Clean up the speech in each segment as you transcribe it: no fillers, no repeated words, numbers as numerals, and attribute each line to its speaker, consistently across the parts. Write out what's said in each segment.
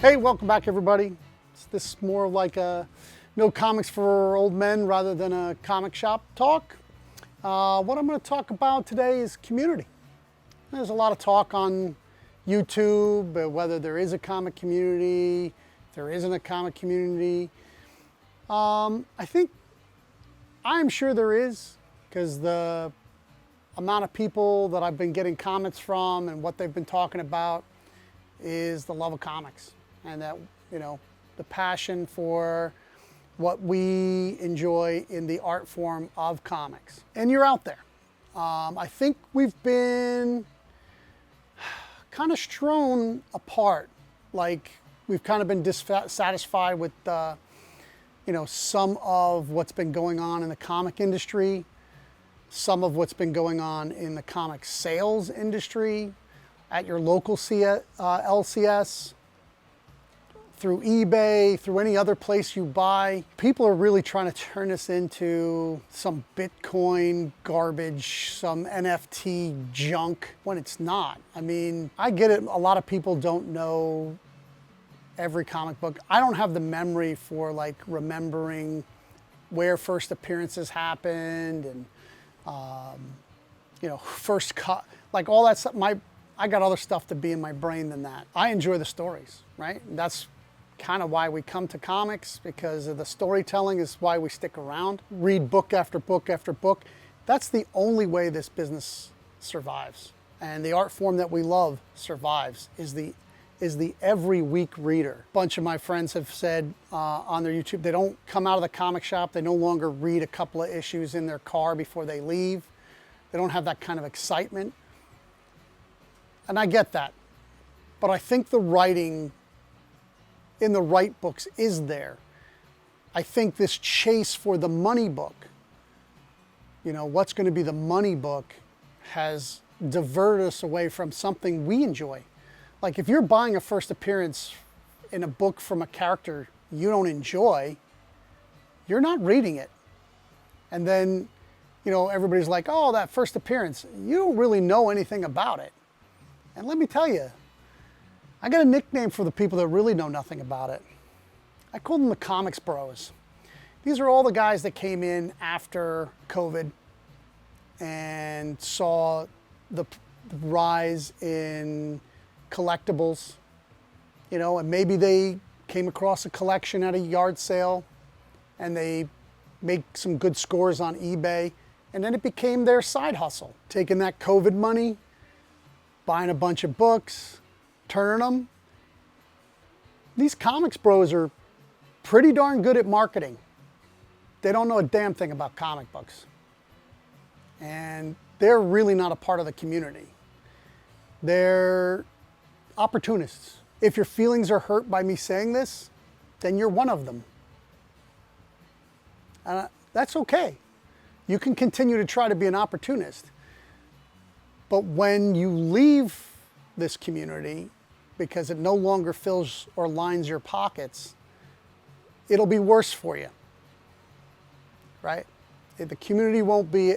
Speaker 1: Hey, welcome back everybody. This is more like a no comics for old men rather than a comic shop talk. What I'm going to talk about today is community. There's a lot of talk on YouTube whether there is a comic community, if there isn't a comic community. I'm sure there is, because the amount of people that I've been getting comments from and what they've been talking about is the love of comics, and that, the passion for what we enjoy in the art form of comics. And you're out there. I think we've been kind of strewn apart. Like, we've kind of been dissatisfied with some of what's been going on in the comic industry, some of what's been going on in the comic sales industry, at your local LCS, through eBay, through any other place you buy. People are really trying to turn this into some Bitcoin garbage, some NFT junk, when it's not. I mean, I get it, a lot of people don't know every comic book. I don't have the memory for remembering where first appearances happened and first cut, all that stuff. I got other stuff to be in my brain than that. I enjoy the stories, right? And that's kind of why we come to comics, because of the storytelling is why we stick around. Read book after book after book. That's the only way this business survives. And the art form that we love survives, is the every week reader. A bunch of my friends have said on their YouTube, they don't come out of the comic shop, they no longer read a couple of issues in their car before they leave. They don't have that kind of excitement. And I get that. But I think the writing in the right books is there. I think this chase for the money book, what's going to be the money book, has diverted us away from something we enjoy. Like, if you're buying a first appearance in a book from a character you don't enjoy, you're not reading it. And then, everybody's like, oh, that first appearance, you don't really know anything about it. And let me tell you, I got a nickname for the people that really know nothing about it. I call them the comics bros. These are all the guys that came in after COVID and saw the rise in collectibles, and maybe they came across a collection at a yard sale and they make some good scores on eBay, and then it became their side hustle. Taking that COVID money, buying a bunch of books, turning them. These comics bros are pretty darn good at marketing. They don't know a damn thing about comic books. And they're really not a part of the community. They're opportunists. If your feelings are hurt by me saying this, then you're one of them. That's okay. You can continue to try to be an opportunist. But when you leave this community because it no longer fills or lines your pockets, it'll be worse for you, right? The community won't be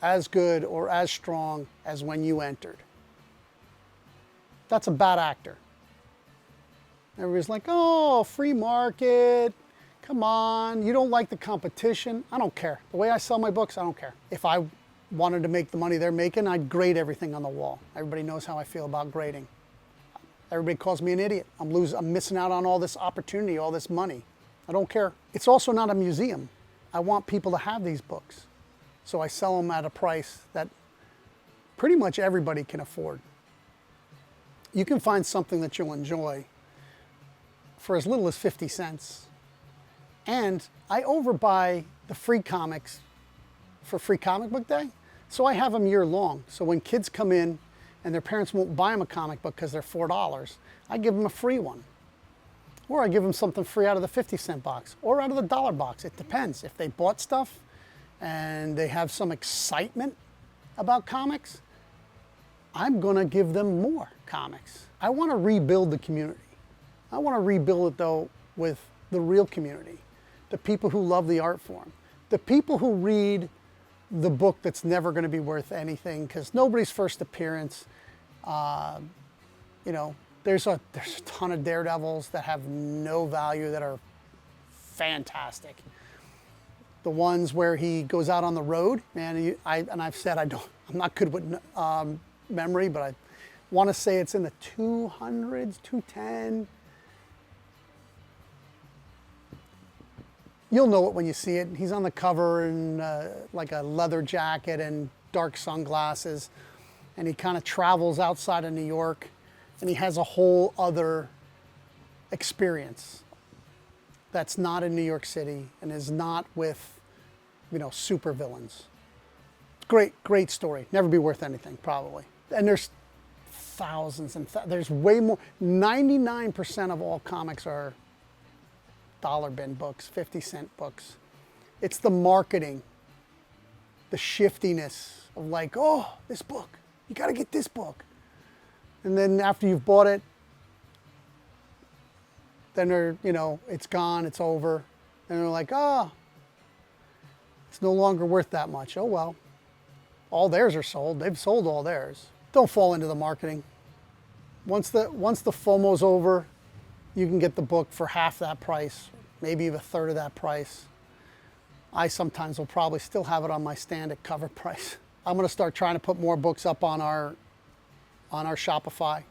Speaker 1: as good or as strong as when you entered. That's a bad actor. Everybody's like, oh, free market, come on, you don't like the competition. I don't care. The way I sell my books, I don't care. If I wanted to make the money they're making, I'd grade everything on the wall. Everybody knows how I feel about grading. Everybody calls me an idiot. I'm missing out on all this opportunity, all this money. I don't care. It's also not a museum. I want people to have these books. So I sell them at a price that pretty much everybody can afford. You can find something that you'll enjoy for as little as 50 cents. And I overbuy the free comics for Free Comic Book Day. So I have them year long. So when kids come in and their parents won't buy them a comic book because they're $4, I give them a free one. Or I give them something free out of the 50-cent box or out of the dollar box. It depends. If they bought stuff and they have some excitement about comics, I'm going to give them more comics. I want to rebuild the community. I want to rebuild it, though, with the real community, the people who love the art form, the people who read the book that's never going to be worth anything because nobody's first appearance, There's a ton of Daredevils that have no value that are fantastic. The ones where he goes out on the road, man, I've said I'm not good with memory, but I want to say it's in the 200s, 210. You'll know it when you see it. He's on the cover in like a leather jacket and dark sunglasses, and he kind of travels outside of New York, and he has a whole other experience that's not in New York City and is not with, you know, super villains. Great story. Never be worth anything, probably. And there's thousands and there's way more. 99% of all comics are dollar bin books, 50-cent books. It's the marketing, the shiftiness of like, oh, this book, you got to get this book. And then after you've bought it, then they're, you know, it's gone, it's over. And they're like, oh, it's no longer worth that much. Oh, well, all theirs are sold. They've sold all theirs. Don't fall into the marketing. Once the FOMO's over, you can get the book for half that price, maybe even a third of that price. I sometimes will probably still have it on my stand at cover price. I'm going to start trying to put more books up on our Shopify,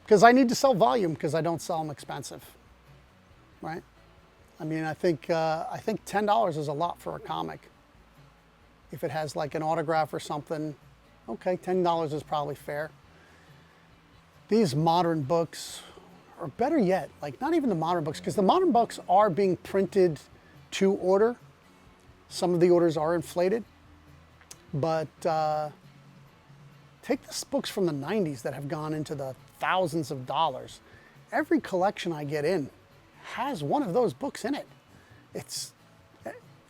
Speaker 1: because I need to sell volume, because I don't sell them expensive, right? I mean, I think $10 is a lot for a comic. If it has like an autograph or something, okay, $10 is probably fair. These modern books, or better yet, like not even the modern books, because the modern books are being printed to order. Some of the orders are inflated, but take the books from the 90s that have gone into the thousands of dollars. Every collection I get in has one of those books in it.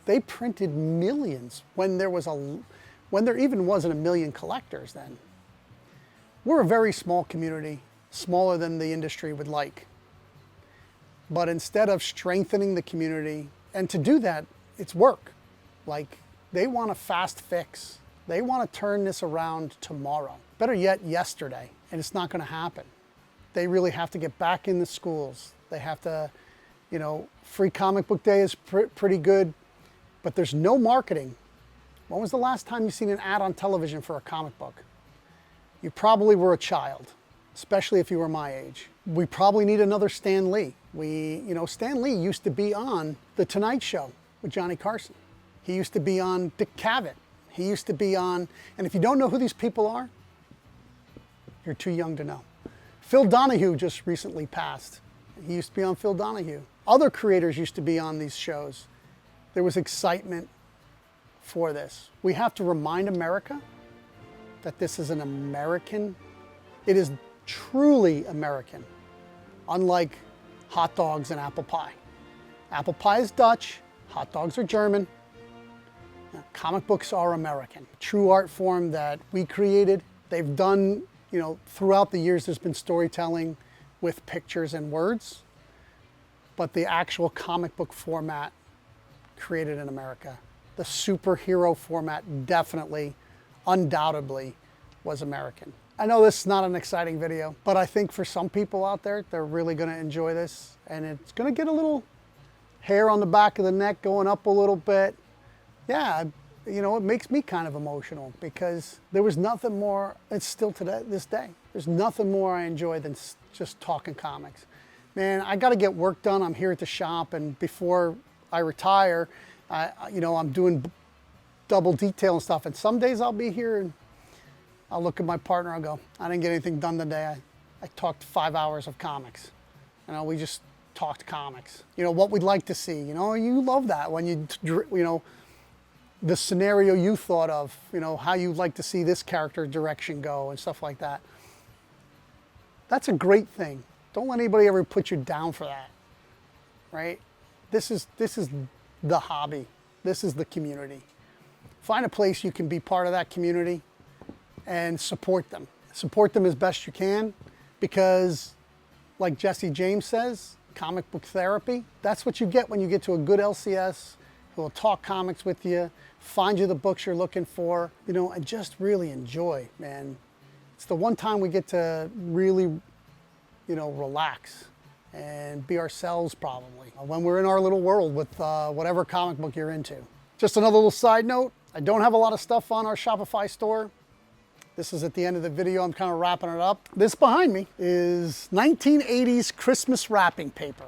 Speaker 1: They printed millions when there even wasn't a million collectors then. We're a very small community, smaller than the industry would like. But instead of strengthening the community, and to do that, it's work. Like, they want a fast fix. They want to turn this around tomorrow. Better yet, yesterday, and it's not going to happen. They really have to get back in the schools. They have to, you know, free comic book day is pretty good, but there's no marketing. When was the last time you seen an ad on television for a comic book? You probably were a child, especially if you were my age. We probably need another Stan Lee. Stan Lee used to be on The Tonight Show with Johnny Carson. He used to be on Dick Cavett. He used to be on, and if you don't know who these people are, you're too young to know. Phil Donahue just recently passed. He used to be on Phil Donahue. Other creators used to be on these shows. There was excitement for this. We have to remind America that this is an American, it is truly American, unlike hot dogs and apple pie. Apple pie is Dutch, hot dogs are German. Comic books are American. True art form that we created. They've done, you know, throughout the years there's been storytelling with pictures and words, but the actual comic book format created in America. The superhero format definitely, undoubtedly was American. I know this is not an exciting video, but I think for some people out there, they're really gonna enjoy this, and it's gonna get a little hair on the back of the neck going up a little bit. Yeah, you know, it makes me kind of emotional, because there was nothing more, it's still today, this day, there's nothing more I enjoy than just talking comics. Man, I gotta get work done. I'm here at the shop, and before I retire, I'm doing double detail and stuff, and some days I'll be here and I'll look at my partner and go, I didn't get anything done today. I talked 5 hours of comics. You know, we just talked comics. You know, what we'd like to see. You know, you love that when the scenario you thought of, you know, how you'd like to see this character direction go and stuff like that. That's a great thing. Don't let anybody ever put you down for that, right? This is the hobby. This is the community. Find a place you can be part of that community and support them. Support them as best you can, because like Jesse James says, comic book therapy, that's what you get when you get to a good LCS who will talk comics with you, find you the books you're looking for, you know, and just really enjoy, man. It's the one time we get to really relax and be ourselves probably when we're in our little world with whatever comic book you're into. Just another little side note, I don't have a lot of stuff on our Shopify store. This is at the end of the video, I'm kind of wrapping it up. This behind me is 1980s Christmas wrapping paper.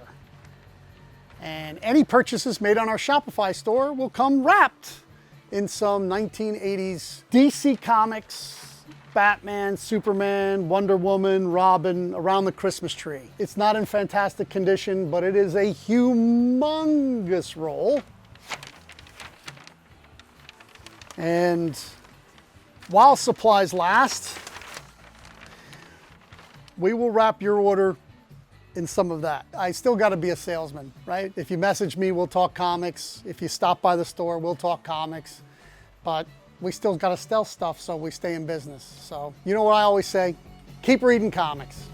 Speaker 1: And any purchases made on our Shopify store will come wrapped in some 1980s DC Comics, Batman, Superman, Wonder Woman, Robin, around the Christmas tree. It's not in fantastic condition, but it is a humongous roll. And while supplies last, we will wrap your order in some of that. I still got to be a salesman, right? If you message me, we'll talk comics. If you stop by the store, we'll talk comics. But we still got to sell stuff so we stay in business. So you know what I always say? Keep reading comics.